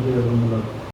700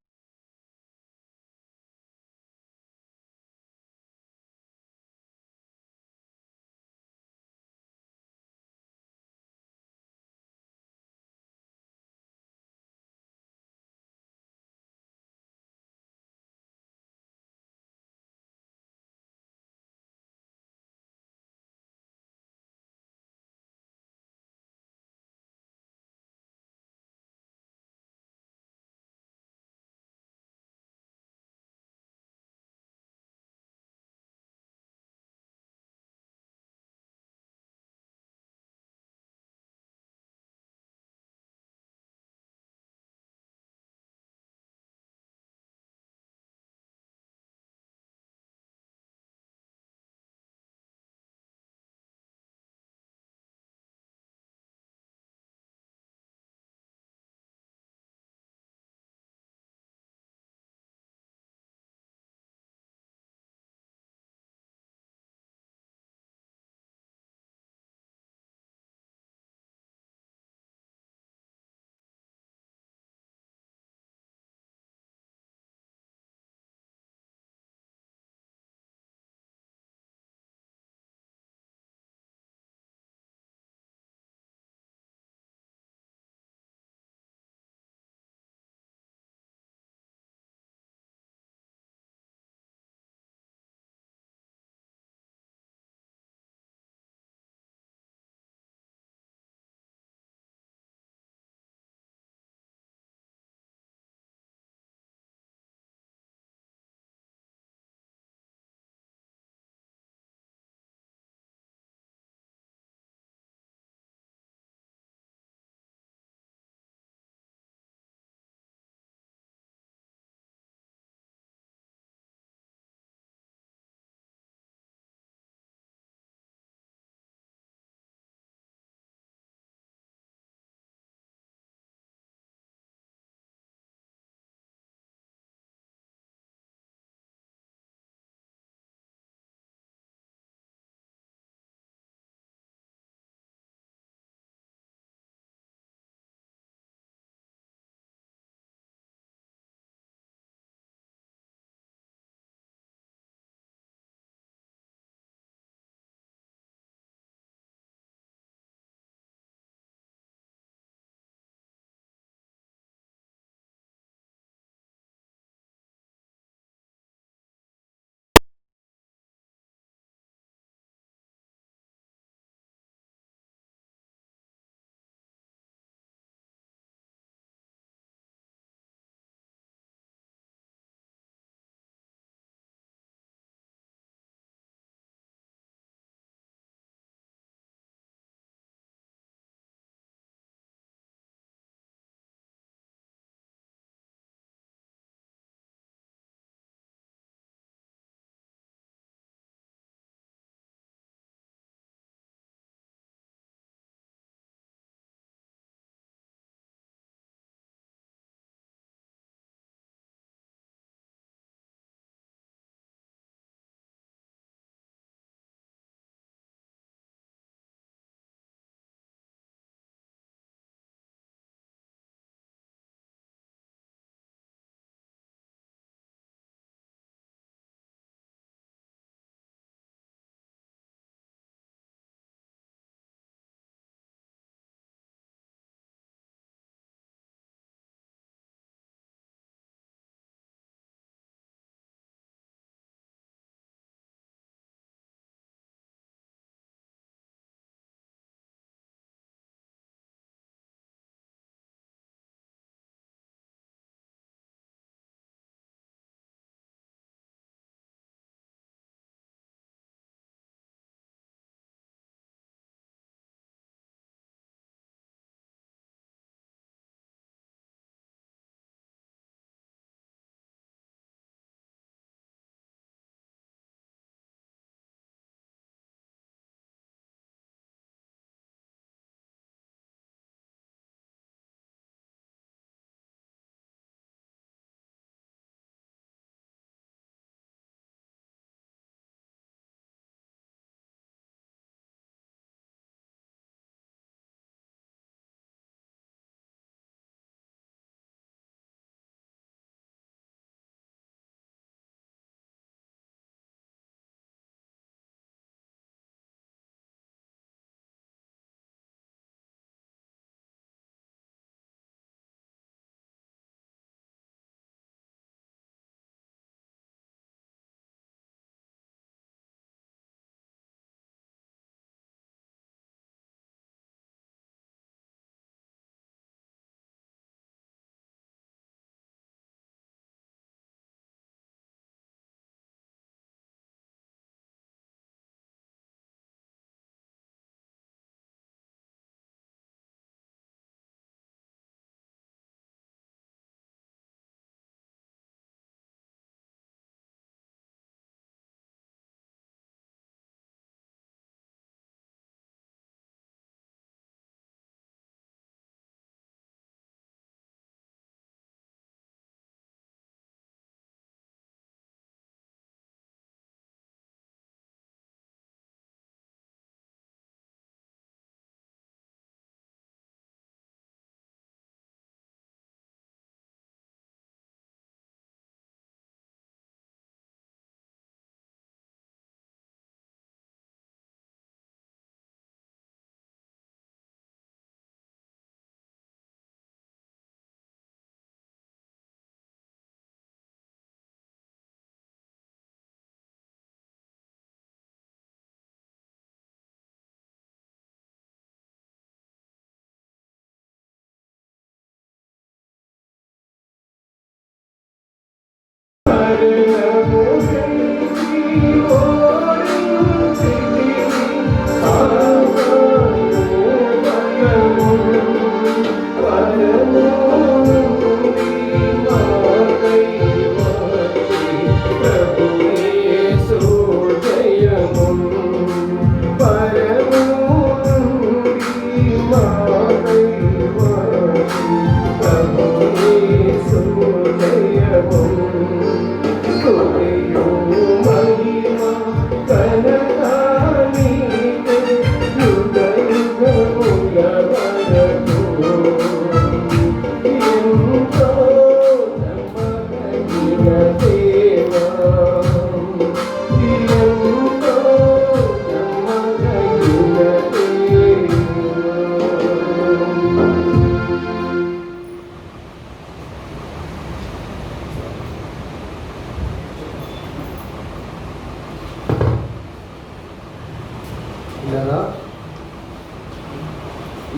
లేదా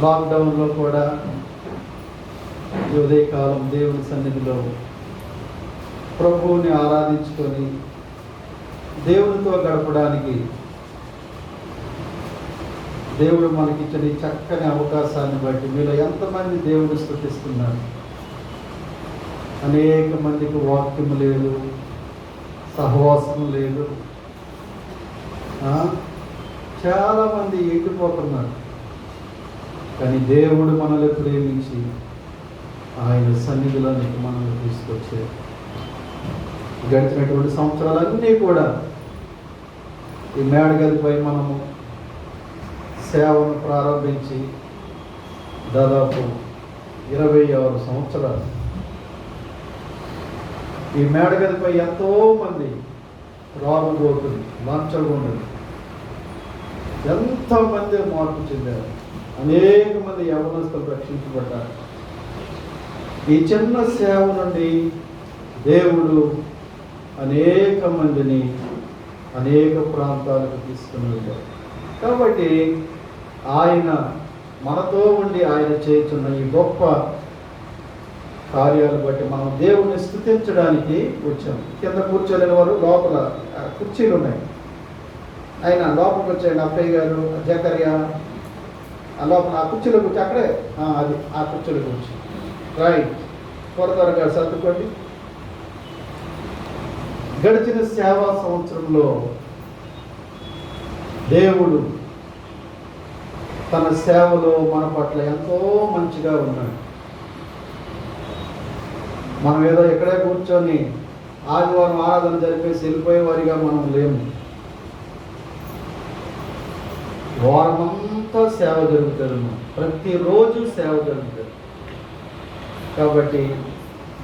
లాక్డౌన్లో కూడా ఈ ఉదయకాలం దేవుని సన్నిధిలో ప్రభువుని ఆరాధించుకొని దేవునితో గడపడానికి దేవుడు మనకిచ్చిన ఈ చక్కని అవకాశాన్ని బట్టి మీలో ఎంతమంది దేవుడు స్తుతిస్తున్నారు? అనేక మందికి వాక్యం లేదు, సహవాసం లేదు, చాలామంది ఎక్కిపోతున్నారు. కానీ దేవుడు మనల్ని ప్రేమించి ఆయన సన్నిధిలోనికి మనల్ని తీసుకొచ్చారు. గడిచినటువంటి సంవత్సరాలన్నీ కూడా ఈ మేడగదిపై మనము సేవను ప్రారంభించి దాదాపు 26 సంవత్సరాలు ఈ మేడగదిపై ఎంతోమంది రాబోతులు, లంచగొండలు ఎంతోమంది మార్పు చెందారు. అనేక మంది యవనస్తులు రక్షించబడ్డారు. ఈ చిన్న సేవ నుండి దేవుడు అనేక మందిని అనేక ప్రాంతాలకు తీసుకుని వెళ్ళారు. కాబట్టి ఆయన మనతో ఉండి ఆయన చేస్తున్న ఈ గొప్ప కార్యాలు బట్టి మనం దేవుణ్ణి స్తుతించడానికి వచ్చాం. కింద కూర్చోలేని వారు లోపల కుర్చీలు ఉన్నాయి. ఆయన లోపలికి వచ్చాడు. అప్పయ్య గారు, జకర్య ఆ లోపల ఆ కుర్చీలో కూర్చో, అక్కడే అది ఆ కుర్చీలో కూర్చో. రైట్, త్వరగా సర్దుకోండి. గడిచిన సేవా సంవత్సరంలో దేవుడు తన సేవలో మన పట్ల ఎంతో మంచిగా ఉన్నాడు. మనం ఏదో ఇక్కడే కూర్చొని ఆదివారం ఆరాధన జరిపేసి వెళ్ళిపోయేవారిగా మనం లేము. వారమంతా సేవ జరుగుతుంది, ప్రతిరోజు సేవ జరుగుతుంది. కాబట్టి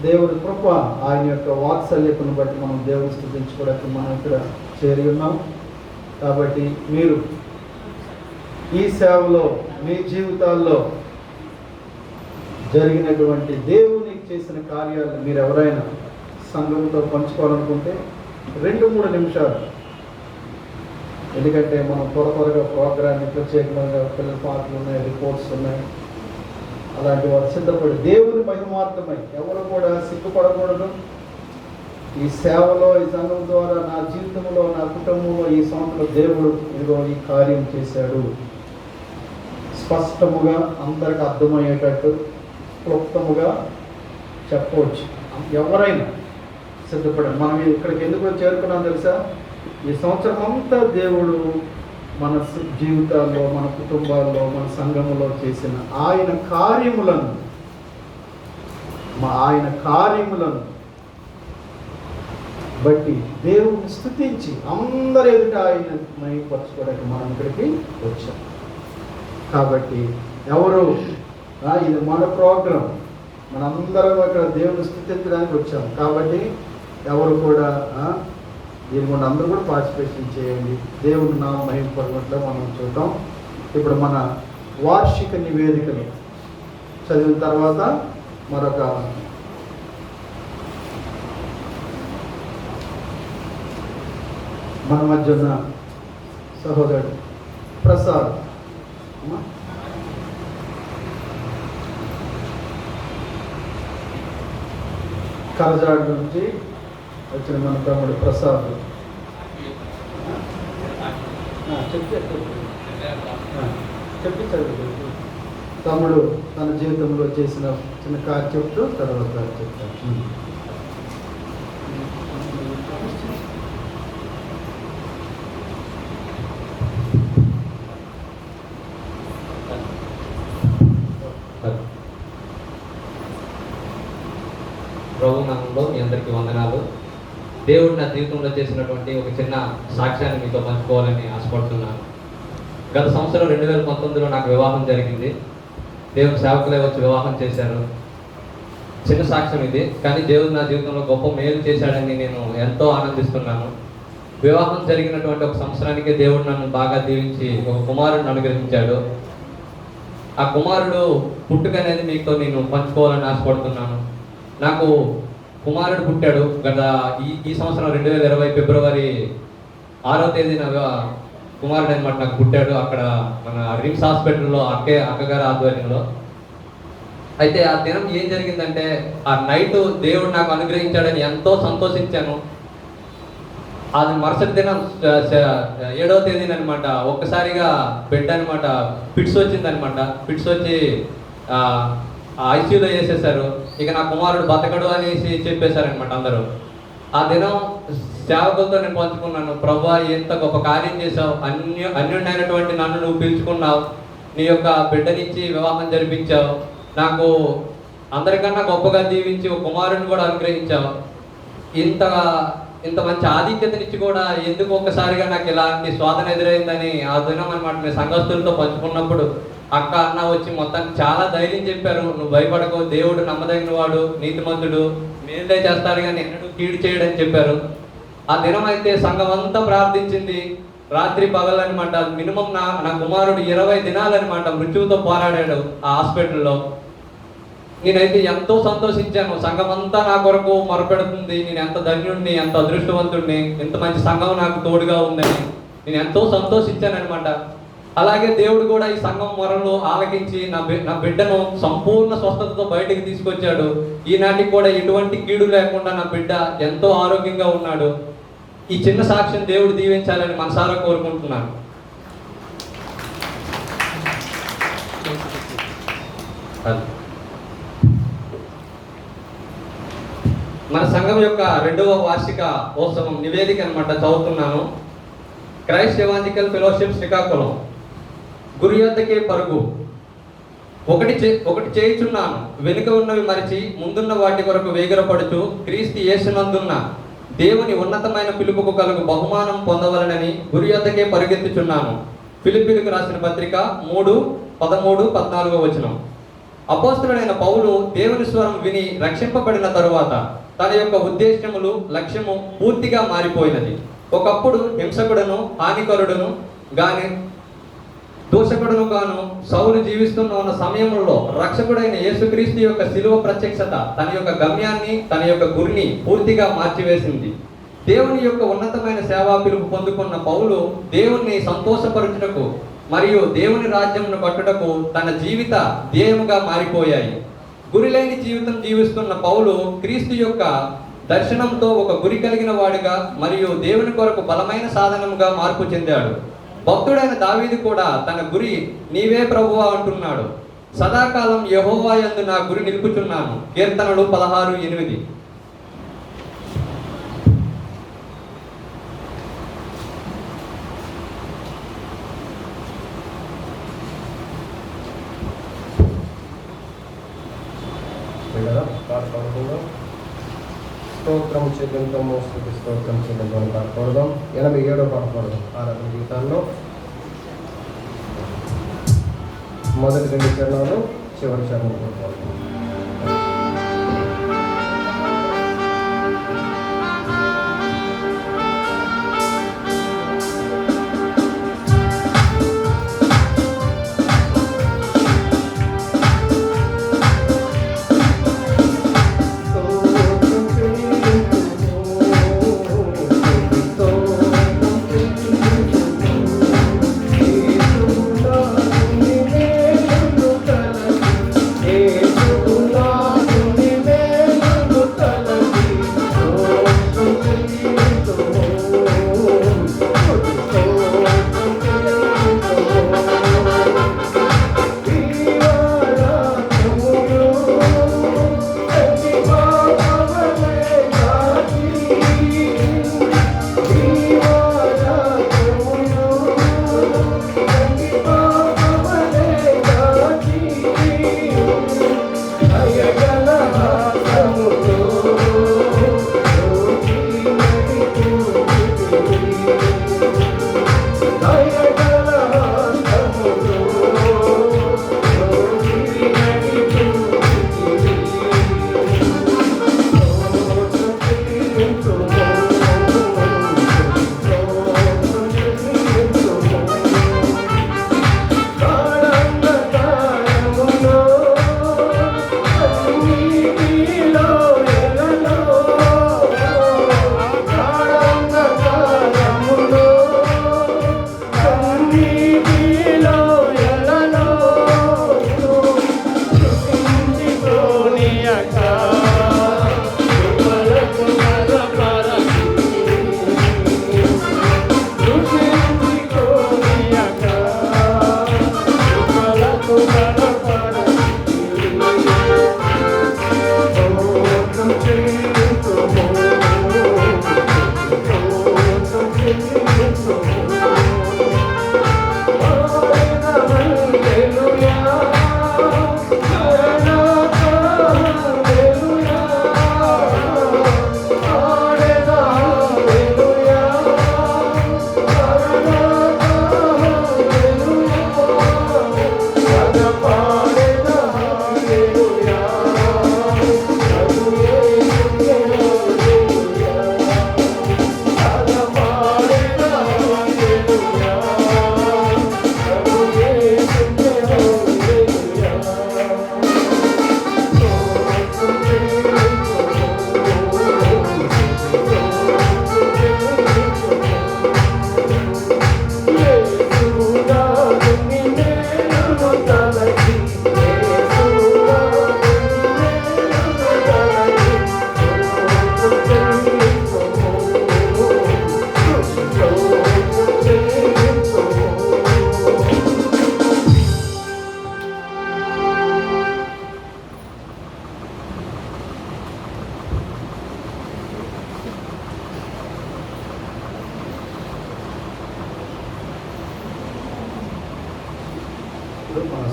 దేవుడి కృప, ఆయన యొక్క వాత్సల్యతను బట్టి మనం దేవుని స్తుతించుకోవడానికి మనం ఇక్కడ చేరి ఉన్నాం. కాబట్టి మీరు ఈ సేవలో మీ జీవితాల్లో జరిగినటువంటి దేవుని చేసిన కార్యాలను మీరు ఎవరైనా సంఘంతో పంచుకోవాలనుకుంటే 2-3 నిమిషాలు, ఎందుకంటే మనం త్వరగా ప్రోగ్రాన్ని ప్రత్యేకంగా పిల్లల పాటలు ఉన్నాయి, రిపోర్ట్స్ ఉన్నాయి, అలాంటి వారు సిద్ధపడి దేవుని మహిమార్థమై ఎవరు కూడా సిగ్గుపడకూడదు. ఈ సేవలో, ఈ సంఘం ద్వారా నా జీవితంలో, నా కుటుంబంలో ఈ సంవత్సరం దేవుడు ఇదిగో ఈ కార్యం చేశాడు, స్పష్టముగా అందరికి అర్థమయ్యేటట్టు క్లుప్తముగా చెప్పవచ్చు. ఎవరైనా సిద్ధపడండి. మనం ఇక్కడికి ఎందుకు చేరుకున్నాం తెలుసా? ఈ సంవత్సరం అంతా దేవుడు మన జీవితాల్లో, మన కుటుంబాల్లో, మన సంఘములో చేసిన ఆయన కార్యములను బట్టి దేవుని స్తుతించి అందరి ఎదుట ఆయన మహిమపరచుకోవడానికి మనం ఇక్కడికి వచ్చాం. కాబట్టి ఎవరు ఇది మన ప్రోగ్రాం, మనందరం ఇక్కడ దేవుని స్తుతించడానికి వచ్చాం. కాబట్టి ఎవరు కూడా దీని గురించి అందరూ కూడా పార్టిసిపేషన్ చేయండి. దేవుని నామ మహిమపరచట్లో మనం చూద్దాం. ఇప్పుడు మన వార్షిక నివేదికలు చదివిన తర్వాత మరొక మన మధ్య ఉన్న సహోదరుడు ప్రసాద్ కరజాడు నుంచి వచ్చిన మన తమ్ముడు ప్రసాద్ చెప్పి తమ్ముడు తన జీవితంలో చేసిన చిన్న కార్యం చెప్తూ తర్వాత చెప్తాను. ప్రభు నామంలో మీ అందరికీ వందనాలు. దేవుడు నా జీవితంలో చేసినటువంటి ఒక చిన్న సాక్ష్యాన్ని మీతో పంచుకోవాలని ఆశపడుతున్నాను. గత సంవత్సరం 2019లో నాకు వివాహం జరిగింది. దేవుని సేవకులే వచ్చి వివాహం చేశారు. చిన్న సాక్ష్యం ఇది, కానీ దేవుడు నా జీవితంలో గొప్ప మేలు చేశాడని నేను ఎంతో ఆనందిస్తున్నాను. వివాహం జరిగినటువంటి ఒక సంవత్సరానికి దేవుడు నన్ను బాగా దీవించి ఒక కుమారుడిని అనుగ్రహించాడు. ఆ కుమారుడు పుట్టుక అనేది మీతో నేను పంచుకోవాలని ఆశపడుతున్నాను. నాకు కుమారుడు పుట్టాడు ఈ సంవత్సరం 2020 ఫిబ్రవరి 6వ తేదీన కుమారుడు అనమాట నాకు పుట్టాడు అక్కడ మన రిమ్స్ హాస్పిటల్లో అక్కగారి ఆధ్వర్యంలో. అయితే ఆ దినం ఏం జరిగిందంటే, ఆ నైట్ దేవుడు నాకు అనుగ్రహించాడని ఎంతో సంతోషించాను. అది మరుసటి దినం 7వ తేదీన అనమాట ఒక్కసారిగా బెడ్ అనమాట ఫిట్స్ వచ్చిందనమాట. ఫిట్స్ వచ్చి ఐసీయూలో వేసేసారు. ఇక నా కుమారుడు బతకడు అనేసి చెప్పేశారనమాట అందరూ. ఆ దినం సేవకులతో నేను పంచుకున్నాను, ప్రభువా ఎంత గొప్ప కార్యం చేశావు, అన్యుడైనటువంటి నన్ను నువ్వు పిలుచుకున్నావు, నీ యొక్క బిడ్డనిచ్చి వివాహం జరిపించావు, నాకు అందరికన్నా గొప్పగా దీవించి ఒక కుమారుని కూడా అనుగ్రహించావు, ఇంత మంచి ఆధిక్యతనిచ్చి కూడా ఎందుకు ఒక్కసారిగా నాకు ఇలాంటి శోధన ఎదురైందని ఆ దినం అనమాట మేము సంఘస్థులతో పంచుకున్నప్పుడు అక్క అన్న వచ్చి మొత్తానికి చాలా ధైర్యం చెప్పారు. నువ్వు భయపడకు, దేవుడు నమ్మదగిన వాడు, నీతిమంతుడు, మేలే చేస్తాడు కానీ ఎన్నడూ కీడు చేయడని చెప్పారు. ఆ దినం అయితే సంఘం అంతా ప్రార్థించింది, రాత్రి పగలనమాట. మినిమం నా కుమారుడు 20 దినాలన్నమాట మృత్యువుతో పోరాడాడు ఆ హాస్పిటల్లో. నేనైతే ఎంతో సంతోషించాను. సంఘం అంతా నా కొరకు మొరపెడుతుంది, నేను ఎంత ధన్యుడిని, ఎంత అదృష్టవంతుడిని, ఎంత మంచి సంఘం నాకు తోడుగా ఉందని నేను ఎంతో సంతోషించాను అనమాట. అలాగే దేవుడు కూడా ఈ సంఘం మొరలు ఆలకించి నా బిడ్డను సంపూర్ణ స్వస్థతతో బయటికి తీసుకొచ్చాడు. ఈనాటికి కూడా ఎటువంటి కీడు లేకుండా నా బిడ్డ ఎంతో ఆరోగ్యంగా ఉన్నాడు. ఈ చిన్న సాక్ష్యం దేవుడు దీవించాలని మనసారా కోరుకుంటున్నాను. మన సంఘం యొక్క 2వ వార్షిక ఉత్సవం నివేదిక అనమాట చదువుతున్నాను. Christ evangelical fellowship Srikakulam. గురి యొద్దకే పరుగు. ఒకటి చేయుచున్నాను, వెనుక ఉన్నవి మరిచి ముందున్న వాటి కొరకు వేగిరపడుచు క్రీస్తు యేసునందున్న దేవుని ఉన్నతమైన పిలుపుకు కలుగు బహుమానం పొందవలనని గురి యొద్దకే పరుగెత్తుచున్నాను. ఫిలిప్పీలకు రాసిన పత్రిక 3:13-14 వచనం. అపోస్తలుడైన పౌలు దేవుని స్వరం విని రక్షింపబడిన తరువాత తన యొక్క ఉద్దేశములు, లక్ష్యము పూర్తిగా మారిపోయినది. ఒకప్పుడు హింసకుడును, హానికరుడును గాని దూషకుడును గాను సౌలు జీవిస్తున్న సమయంలో రక్షకుడైన యేసుక్రీస్తు యొక్క శిలువ ప్రత్యక్షత తన యొక్క గమ్యాన్ని, తన యొక్క గురిని పూర్తిగా మార్చివేసింది. దేవుని యొక్క ఉన్నతమైన సేవా పిలుపు పొందుకున్న పౌలు దేవుణ్ణి సంతోషపరచుటకు మరియు దేవుని రాజ్యమును కట్టుటకు తన జీవిత ధ్యేయముగా మారిపోయాయి. గురిలేని జీవితం జీవిస్తున్న పౌలు క్రీస్తు యొక్క దర్శనంతో ఒక గురి కలిగిన వాడిగా మరియు దేవుని కొరకు బలమైన సాధనముగా మార్పు చెందాడు. భక్తుడైన దావీదు కూడా తన గురి నీవే ప్రభువా అంటున్నాడు. సదాకాలం యెహోవా యందు నా గురి నిలుపుచున్నాను. కీర్తనలు 16:8. స్తోత్రం చెల్లించము, స్తుతి స్తోత్రం చెల్లించమని పాడుకోవడం. 87వ పాట పాడదాం. ఆరాధన గీతాల్లో మొదటి 2 చరణాలు, చివరి చరణం పాడుకోవడం. Hey,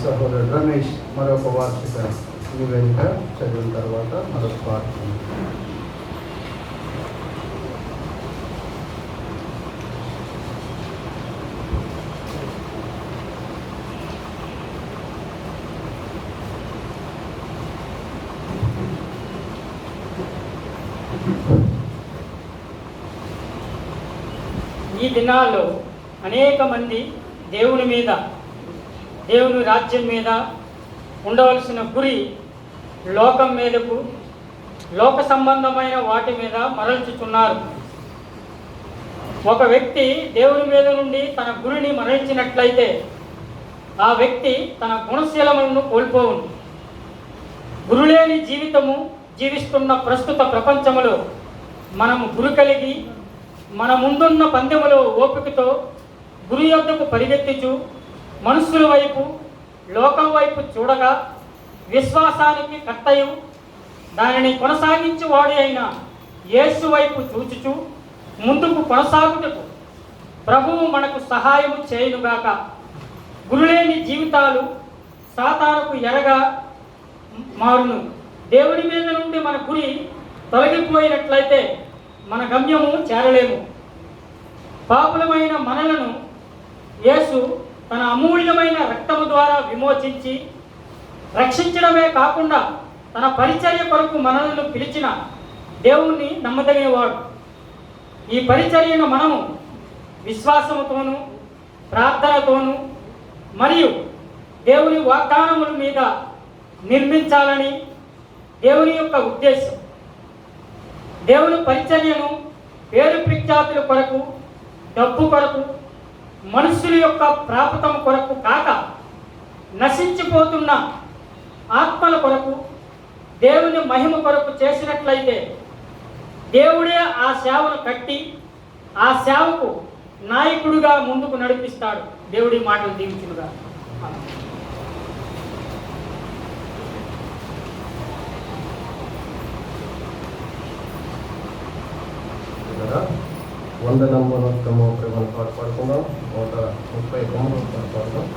సహోదరుడు రమేష్ మరొక వార్షిక నివేదిక చదివిన తర్వాత మరొక పాఠం. ఈ దినాల్లో అనేక మంది దేవుని మీద, దేవుని రాజ్యం మీద ఉండవలసిన గురి లోకం మీదకు, లోక సంబంధమైన వాటి మీద మరల్చుతున్నారు. ఒక వ్యక్తి దేవుని మీద నుండి తన గురిని మరల్చినట్లయితే ఆ వ్యక్తి తన గుణశీలములను కోల్పోవును. గురులేని జీవితము జీవిస్తున్న ప్రస్తుత ప్రపంచములో మనము గురి కలిగి మన ముందున్న పందెములో ఓపికతో గురి యొద్దకు పరిగెత్తుచు మనుషుల వైపు, లోకం వైపు చూడగా విశ్వాసానికి కర్తయు దానిని కొనసాగించువాడు అయిన యేసు వైపు చూచుచు ముందుకు కొనసాగుటకు ప్రభువు మనకు సహాయము చేయునుగాక. గురులేని జీవితాలు సాతానుకు ఎరగా మారును. దేవుని మీద నుండి మన గురి తొలగిపోయినట్లయితే మన గమ్యము చేరలేము. పాపులమైన మనలను యేసు తన అమూల్యమైన రక్తము ద్వారా విమోచించి రక్షించడమే కాకుండా తన పరిచర్య కొరకు మనలను పిలిచిన దేవుణ్ణి నమ్మదగినవాడు. ఈ పరిచర్యను మనము విశ్వాసముతోనూ ప్రార్థనతోనూ మరియు దేవుని వాగ్దానముల మీద నిర్మించాలని దేవుని యొక్క ఉద్దేశం. దేవుని పరిచర్యను పేరు ప్రఖ్యాతుల కొరకు, డబ్బు కొరకు, మనుషుల యొక్క ప్రాప్తం కొరకు కాక నశించిపోతున్న ఆత్మల కొరకు, దేవుని మహిమ కొరకు చేసినట్లయితే దేవుడే ఆ సేవను కట్టి ఆ సేవకు నాయకుడిగా ముందుకు నడిపిస్తాడు. దేవుడి మాటలు దీవించునుగా. వందనమ్మనోత్తమో ప్రేమను పాడుకుందాం. 139 పాడుకుందాం.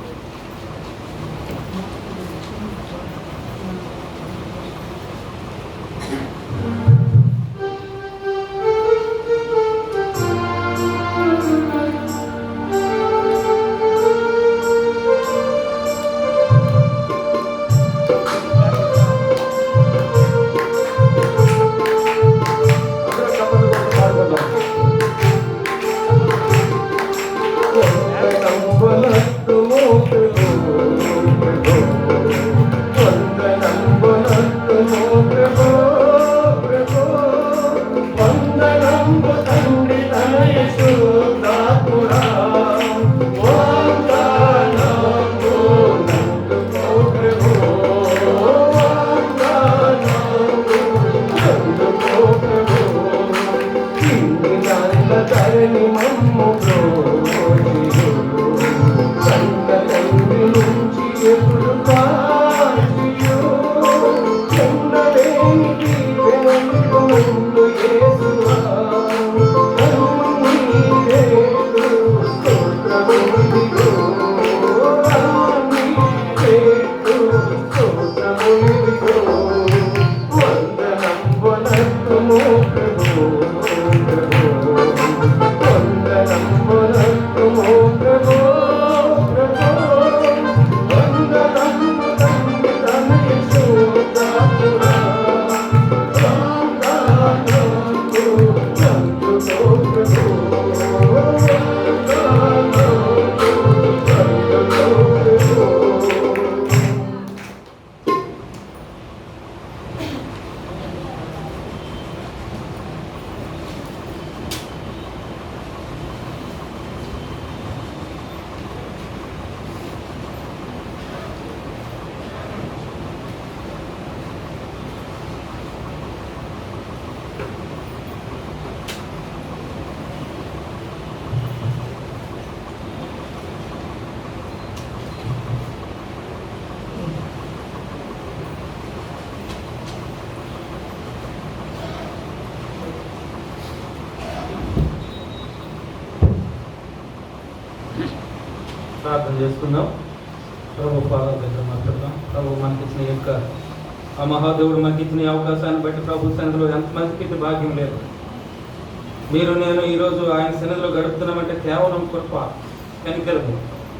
ప్రార్థన చేసుకుందాం. ప్రభు పాదాల దగ్గర మాట్లాడదాం. ప్రభు మనకిచ్చిన ఈ యొక్క ఆ మహాదేవుడు మనకి ఇచ్చిన ఈ అవకాశాన్ని బట్టి ప్రభు సన్నిధిలో ఎంతమందికి ఇది భాగ్యం లేదు. మీరు నేను ఈరోజు ఆయన సన్నిధిలో గడుపుతున్నామంటే కేవలం కృప, కనికరము.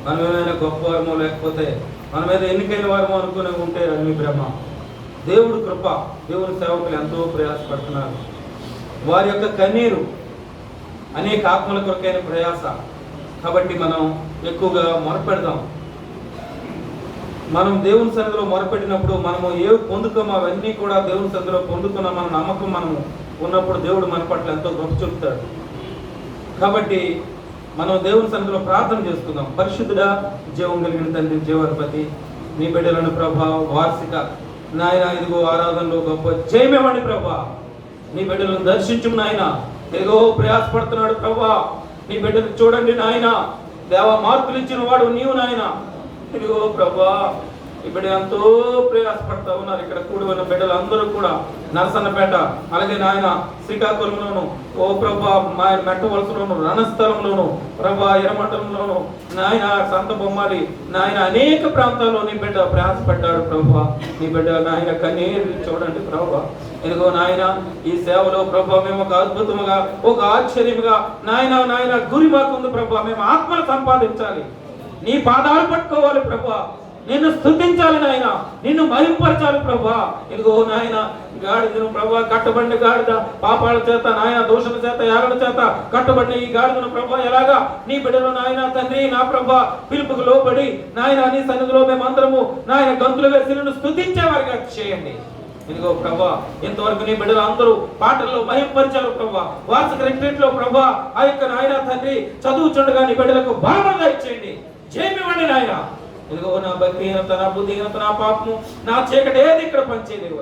మనం ఏమైనా గొప్ప వారమో లేకపోతే మన మీద ఎన్నికైన వారమో అనుకుని ఉంటే అది మీ భ్రమ. దేవుడు కృప. దేవుని సేవకులు ఎంతో ప్రయాసపడుతున్నారు. వారి యొక్క కన్నీరు అనేక ఆత్మల కొరకైన ప్రయాస. కాబట్టి మనం ఎక్కువగా మొరపెడదాం. మనం దేవుని సన్నిధిలో మొరపెట్టినప్పుడు మనము ఏవి పొందుతామో అవన్నీ కూడా దేవుని సన్నిధిలో పొందుతున్నాం మన నమ్మకం మనము ఉన్నప్పుడు దేవుడు మన పట్ల ఎంతో గొప్ప చూపుతాడు. కాబట్టి మనం దేవుని సన్నిధిలో ప్రార్థన చేసుకుందాం. పరిశుద్ధుడా, జీవం కలిగిన తండ్రి, జీవాధిపతి, నీ బిడ్డలను ప్రభా వార్షిక నాయన ఇదిగో ఆరాధనలో గొప్ప జయమేవాడి ప్రభా. నీ బిడ్డలను దర్శించు నాయన. ఇదిగో ప్రయాసపడుతున్నాడు ప్రభా. నీ బిడ్డను చూడండి నాయన. దేవ మార్పులు ఇచ్చిన వాడు నీవు నాయన. ఇదిగో ప్రభా, ఈ బిడ్డ ఎంతో ప్రయాసపడతా ఉన్నారు. ఇక్కడ కూడి ఉన్న బిడ్డలు అందరూ కూడా నరసన్నపేట, అలాగే నాయన శ్రీకాకుళంలోను, ఓ ప్రభా మా మెట్టవలసలోను, రణస్థలంలోను, ప్రభా ఎర్రమండలంలోను, నాయన సంత బొమ్మాలి, నాయన అనేక ప్రాంతాల్లో నీ బిడ్డ ప్రయాసపడ్డాడు ప్రభా. నీ బిడ్డ నాయన కన్నీరు చూడండి ప్రభా. ఇదిగో నాయన ఈ సేవలో ప్రభా మేము ఒక అద్భుతముగా, ఒక ఆశ్చర్యముగా నాయన గురి మాకుంది ప్రభా. మేము ఆత్మను సంపాదించాలి, నీ పాదాలు పట్టుకోవాలి ప్రభా, నిన్ను స్తుతించాలి నాయన, నిన్ను మహింపరచాలి ప్రభా. ఇదిగో నాయన గాడిదను ప్రభా, కట్టబడిన గాడిద పాపాల చేత నాయన, దోషణ చేత, యాగల చేత కట్టబడిన ఈ గాడిదను ప్రభా ఎలాగా నీ బిడ్డలు నాయన తండ్రి నా ప్రభా పిలుపుకు లోబడి నాయన నీ సన్నిధిలో మేమందరము నాయన గంతులు వేసి నిన్ను స్తుతించే వారిగా చేయండి. ఇదిగో ప్రభా ఇంతవరకు నీ బిడ్డలు అందరూ పాటల్లో మహింపరిచారు ప్రభా. వార్షిక రిట్రీట్లో ప్రభా ఆ యొక్క నాయన తండ్రి చదువుచుండగా నీ బిడ్డలకు బలముగా ఇచ్చేయండి. జయమివ్వండి నాయన. ఇదిగో నా భక్తిహీనత, నా బుద్ధిహీనత, నా పాపము, నా చీకటి ఏది ఇక్కడ పనిచేయలేవు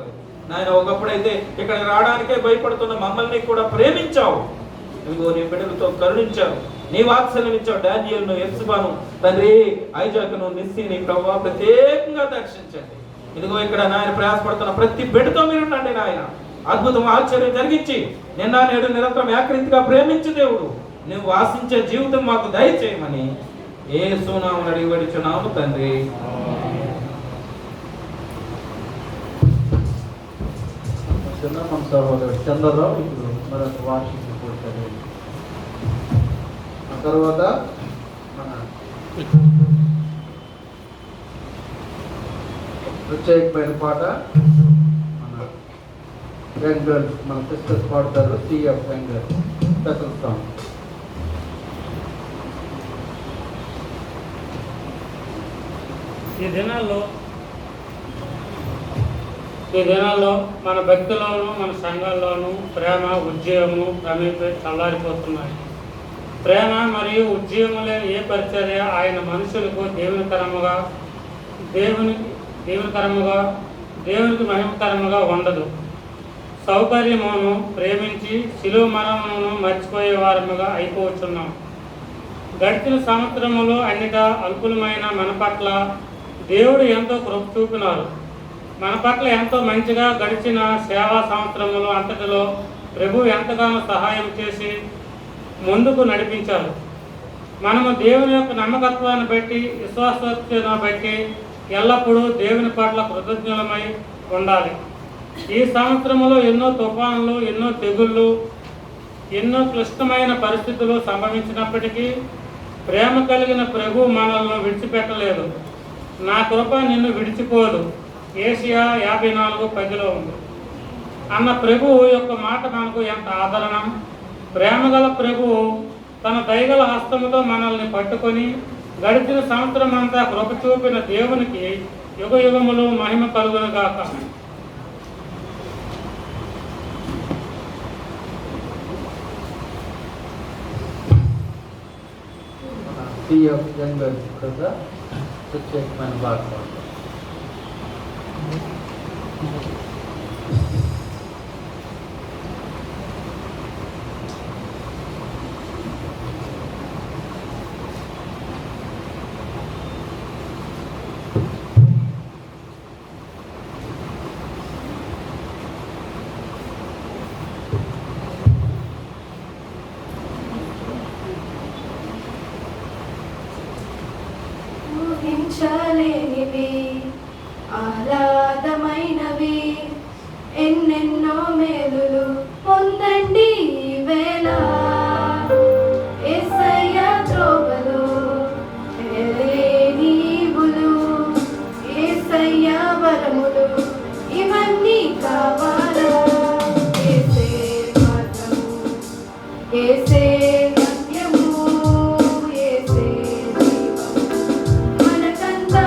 నాయన. ఒకప్పుడైతే ఇక్కడ రావడానికే భయపడుతున్న మమ్మల్ని కూడా ప్రేమించావు. ఇదిగో నీ బిడ్డలతో కరుణించావు, నీ వాత్సల్యం ఇచ్చావు. డానియేలును, యెఫ్సాను తండ్రి, ఐజాకును, నిస్సీని ప్రభావ ప్రత్యేకంగా దర్శించండి. ఇదిగో ఇక్కడ నాయన ప్రయాసపడుతున్న ప్రతి బిడ్డతో మీరు ఉండండి నాయన. అద్భుతం, ఆశ్చర్యం జరిగించి నిన్న నేడు నిరంతరం ఏకరీతిగా ప్రేమించు దేవుడు, నువ్వు వాసించే జీవితం మాకు దయచేయమని యేసు నామమున అడిగి వేడుచున్నాము తండ్రి. మన సహోదరుడు చంద్రరావు ఇప్పుడు మరొక వార్షిక పూర్తి. ఆ తర్వాత మన ప్రత్యేకమైన పాట మన యంగ్ గర్ల్స్, మన సిస్టర్స్ పాడతారు. CF young girls special song. ఈ దినాల్లో మన భక్తుల్లోనూ మన సంఘాల్లోనూ ప్రేమ, ఉద్యోగము క్రమేపీ చల్లారిపోతున్నాయి. ప్రేమ మరియు ఉద్యోగం లేని ఏ పరిచర్య ఆయన మనుషులకు దేవునికి మహిమకరముగా ఉండదు. సౌకర్యమును ప్రేమించి శిలువ మరణమును మర్చిపోయే వారముగా అయిపోతున్నాం. గడిచిన సంవత్సరములు అన్నిటా అల్పులమైన మన పట్ల దేవుడు ఎంతో కృప చూపినారు. మన పట్ల ఎంతో మంచిగా గడిచిన సేవా సంవత్సరములు అంతటిలో ప్రభు ఎంతగానో సహాయం చేసి ముందుకు నడిపించారు. మనము దేవుని యొక్క నమ్మకత్వాన్ని బట్టి, విశ్వాసతను బట్టి ఎల్లప్పుడూ దేవుని పట్ల కృతజ్ఞులమై ఉండాలి. ఈ సంవత్సరంలో ఎన్నో తుఫానులు, ఎన్నో తెగుళ్ళు, ఎన్నో క్లిష్టమైన పరిస్థితులు సంభవించినప్పటికీ ప్రేమ కలిగిన ప్రభు మనల్ని విడిచిపెట్టలేదు. నా కృప నిన్ను విడిచిపోదు, ఏషియా 54:10 ఉంది అన్న ప్రభువు యొక్క మాట మనకు ఎంత ఆదరణం. ప్రేమగల ప్రభువు తన దయగల హస్తముతో మనల్ని పట్టుకొని గడిచిన సంవత్సరం అంతా కృప చూపిన దేవునికి యుగ యుగములు మహిమ కలుగునుగాక. సిఎఫ్ యంగ్ గర్ల్స్ కదా ప్రత్యేకమైన భాగం. ఊహించ వర్ణించలేనివి ఆహ్లాదమైనవి ఎన్నెన్నో మేలులు పొందండి ఈ వేళ యేసయ్య త్రోవలో నీవులు యేసయ్య వరములు ఇవన్నీ కావాలా యేసే మార్గము యేసే సత్యము యేసే జీవము మనకంతా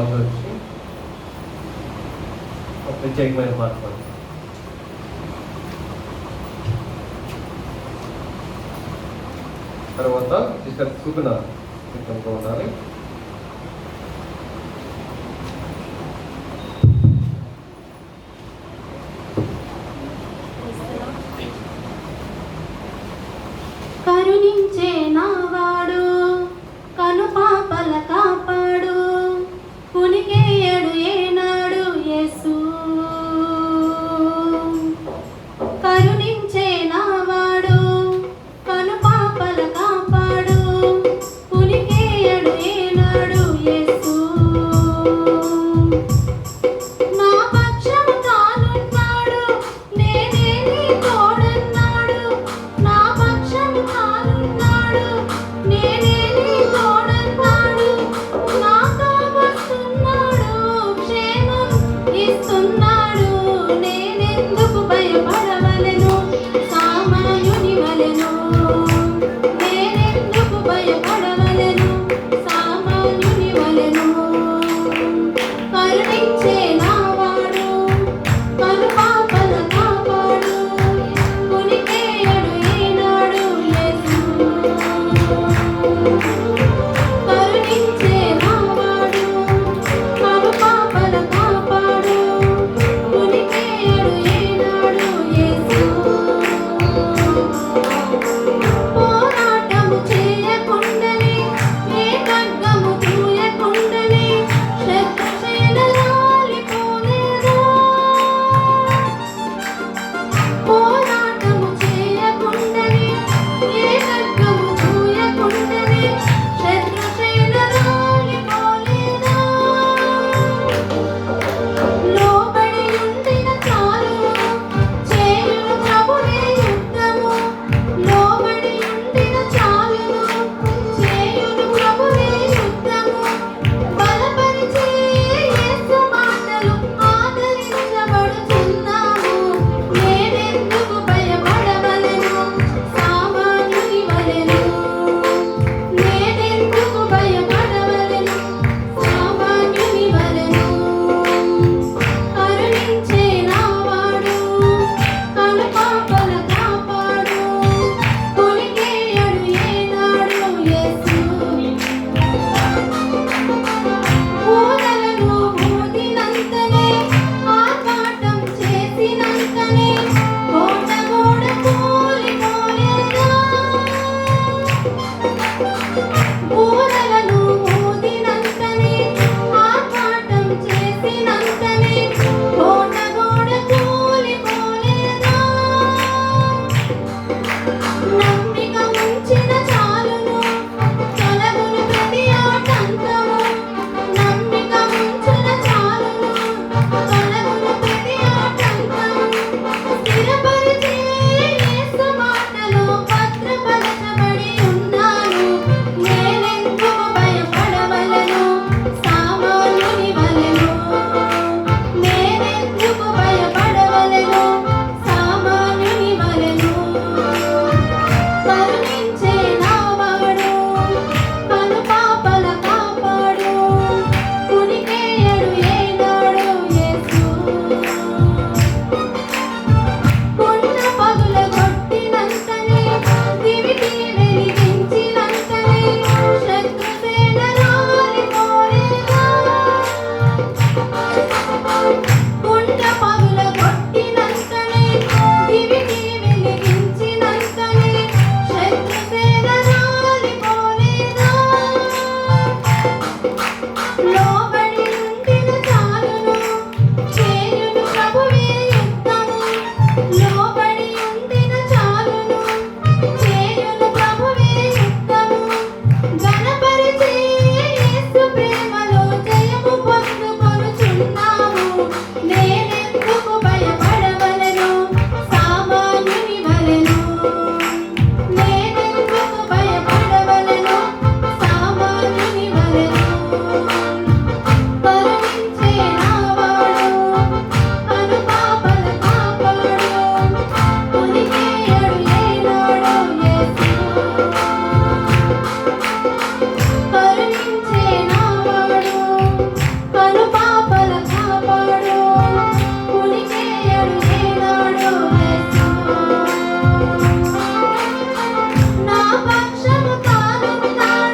మధ్య వచ్చి ఒక ప్రత్యేకమైన పాట పాడు. తర్వాత సిస్టర్ సుగుణ ఉండాలి.